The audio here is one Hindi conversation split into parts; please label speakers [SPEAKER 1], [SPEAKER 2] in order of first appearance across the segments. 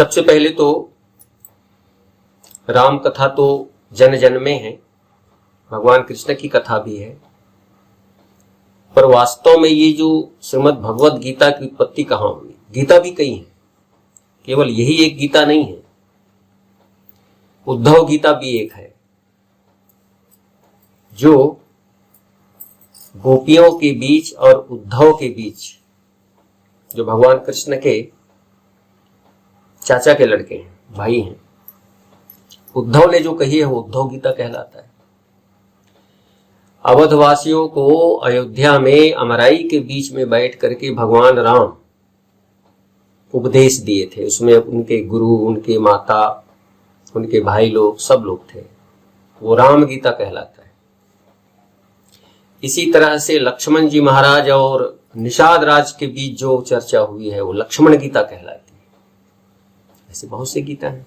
[SPEAKER 1] सबसे पहले तो राम कथा तो जन जन में है, भगवान कृष्ण की कथा भी है, पर वास्तव में ये जो श्रीमद् भगवत गीता की उत्पत्ति कहाँ हुई? गीता भी कई है, केवल यही एक गीता नहीं है। उद्धव गीता भी एक है जो गोपियों के बीच और उद्धव के बीच, जो भगवान कृष्ण के चाचा के लड़के हैं, भाई हैं, उद्धव ने जो कही है वो उद्धव गीता कहलाता है। अवधवासियों को अयोध्या में अमराई के बीच में बैठ करके भगवान राम उपदेश दिए थे। उसमें उनके गुरु, उनके माता, उनके भाई लोग, सब लोग थे। वो राम गीता कहलाता है। इसी तरह से लक्ष्मण जी महाराज और निषाद राज के बीच जो चर्चा हुई है वो लक्ष्मण गीता कहलाती है। ऐसे बहुत से गीता हैं,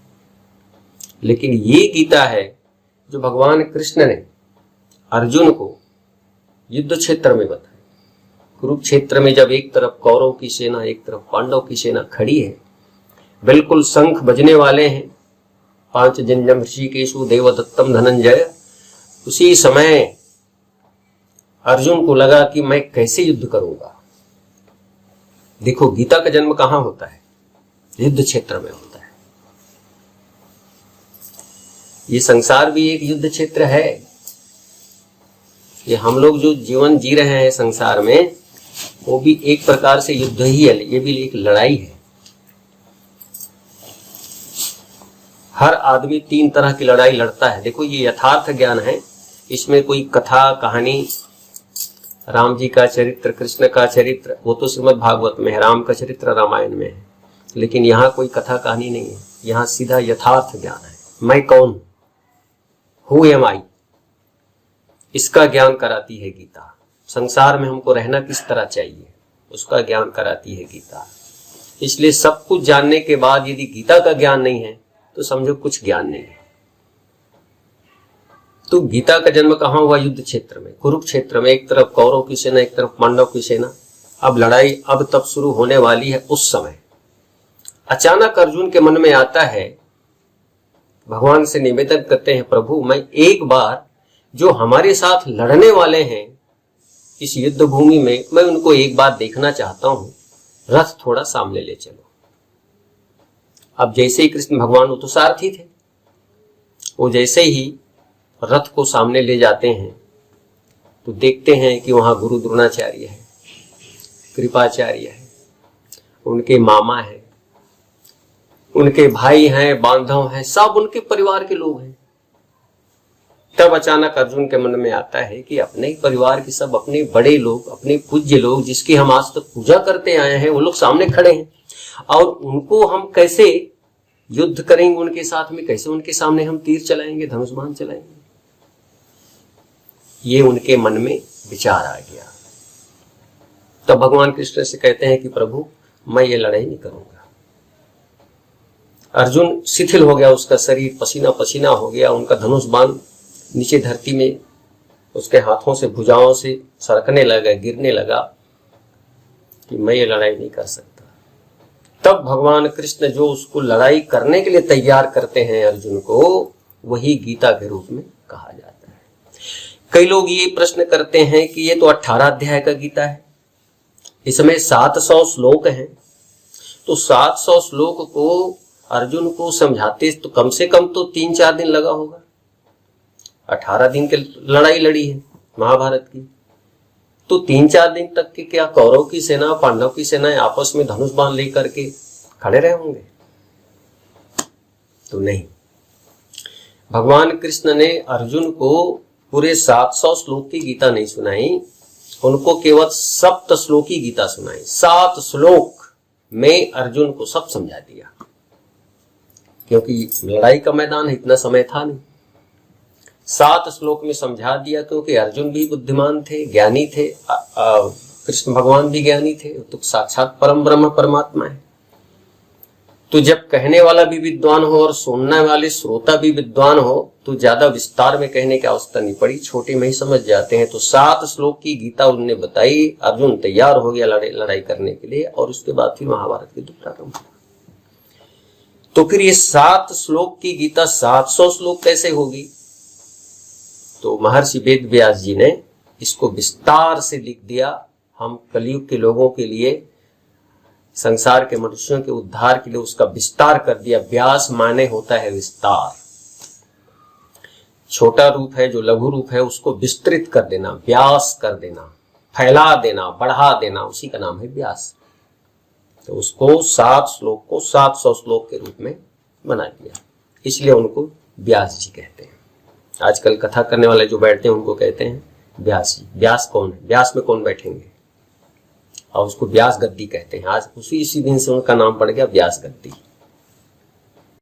[SPEAKER 1] लेकिन ये गीता है जो भगवान कृष्ण ने अर्जुन को युद्ध क्षेत्र में बताया। कुरुक्षेत्र में जब एक तरफ कौरव की सेना, एक तरफ पांडव की सेना खड़ी है, बिल्कुल शंख बजने वाले हैं, पांच जन्म ऋषिकेशु देवदत्तम धनंजय, उसी समय अर्जुन को लगा कि मैं कैसे युद्ध करूंगा। देखो गीता का जन्म कहां होता है? युद्ध क्षेत्र में होता है। ये संसार भी एक युद्ध क्षेत्र है। ये हम लोग जो जीवन जी रहे हैं संसार में, वो भी एक प्रकार से युद्ध ही है। ये भी एक लड़ाई है। हर आदमी तीन तरह की लड़ाई लड़ता है। देखो ये यथार्थ ज्ञान है, इसमें कोई कथा कहानी, राम जी का चरित्र, कृष्ण का चरित्र, वो तो श्रीमद् भागवत में है, राम का चरित्र रामायण में है, लेकिन यहाँ कोई कथा कहानी नहीं है। यहाँ सीधा यथार्थ ज्ञान है। मैं कौन, हु एम आई, इसका ज्ञान कराती है गीता। संसार में हमको रहना किस तरह चाहिए, उसका ज्ञान कराती है गीता। इसलिए सब कुछ जानने के बाद यदि गीता का ज्ञान नहीं है तो समझो कुछ ज्ञान नहीं है। तो गीता का जन्म कहाँ हुआ? युद्ध क्षेत्र में, कुरुक्षेत्र में। एक तरफ कौरव की सेना, एक तरफ पांडव की सेना। अब लड़ाई अब तब शुरू होने वाली है। उस समय अचानक अर्जुन के मन में आता है, भगवान से निवेदन करते हैं, प्रभु मैं एक बार जो हमारे साथ लड़ने वाले हैं इस युद्ध भूमि में, मैं उनको एक बार देखना चाहता हूं, रथ थोड़ा सामने ले चलो। अब जैसे ही कृष्ण भगवान, वो तो सारथी थे, वो जैसे ही रथ को सामने ले जाते हैं तो देखते हैं कि वहां गुरु द्रोणाचार्य है, कृपाचार्य है, उनके मामा है, उनके भाई हैं, बांधव हैं, सब उनके परिवार के लोग हैं। तब अचानक अर्जुन के मन में आता है कि अपने ही परिवार के सब अपने बड़े लोग, अपने पूज्य लोग, जिसकी हम आज तक पूजा करते आए हैं, वो लोग सामने खड़े हैं, और उनको हम कैसे युद्ध करेंगे? उनके साथ में कैसे उनके सामने हम तीर चलाएंगे, धनुष बाण चलाएंगे? ये उनके मन में विचार आ गया। तब भगवान कृष्ण से कहते हैं कि प्रभु मैं ये लड़ाई नहीं करूंगा। अर्जुन शिथिल हो गया, उसका शरीर पसीना पसीना हो गया, उनका धनुष बाण नीचे धरती में उसके हाथों से, भुजाओं से सरकने लगा, गिरने लगा कि मैं ये लड़ाई नहीं कर सकता। तब भगवान कृष्ण जो उसको लड़ाई करने के लिए तैयार करते हैं अर्जुन को, वही गीता के रूप में कहा जाता है। कई लोग ये प्रश्न करते हैं कि ये तो 18 अध्याय का गीता है, इसमें 700 श्लोक हैं, तो 700 श्लोक को अर्जुन को समझाते तो कम से कम तो 3-4 दिन लगा होगा। 18 दिन की लड़ाई लड़ी है महाभारत की, तो 3-4 दिन तक के क्या कौरव की सेना, पांडव की सेना आपस में धनुष बाण लेकर के खड़े रहे होंगे? तो नहीं, भगवान कृष्ण ने अर्जुन को पूरे 700 श्लोक की गीता नहीं सुनाई, उनको केवल 7 श्लोकी गीता सुनाई। 7 श्लोक में अर्जुन को सब समझा दिया, क्योंकि लड़ाई का मैदान है, इतना समय था नहीं। 7 श्लोक में समझा दिया, क्योंकि अर्जुन भी बुद्धिमान थे, ज्ञानी थे, कृष्ण भगवान भी ज्ञानी थे, तो साक्षात परम ब्रह्म परमात्मा है। तो जब कहने वाला भी विद्वान हो और सुनने वाले श्रोता भी विद्वान हो, तो ज्यादा विस्तार में कहने की आवश्यकता नहीं पड़ी, छोटे में ही समझ जाते हैं। तो 7 श्लोक की गीता उन्होंने बताई, अर्जुन तैयार हो गया लड़ाई करने के लिए, और उसके बाद फिर महाभारत की युद्ध प्रारंभ हुआ। तो फिर ये 7 श्लोक की गीता 700 श्लोक कैसे होगी? तो महर्षि वेद व्यास जी ने इसको विस्तार से लिख दिया। हम कलयुग के लोगों के लिए, संसार के मनुष्यों के उद्धार के लिए उसका विस्तार कर दिया। व्यास माने होता है विस्तार। छोटा रूप है जो लघु रूप है उसको विस्तृत कर देना, व्यास कर देना, फैला देना, बढ़ा देना, उसी का नाम है व्यास। तो उसको 7 श्लोक को 700 श्लोक के रूप में बना दिया, इसलिए उनको व्यास जी कहते हैं। आजकल कथा करने वाले जो बैठते हैं उनको कहते हैं व्यास जी। व्यास कौन है? व्यास में कौन बैठेंगे? और उसको व्यास गद्दी कहते हैं। आज इसी दिन से उनका नाम पड़ गया व्यास गद्दी।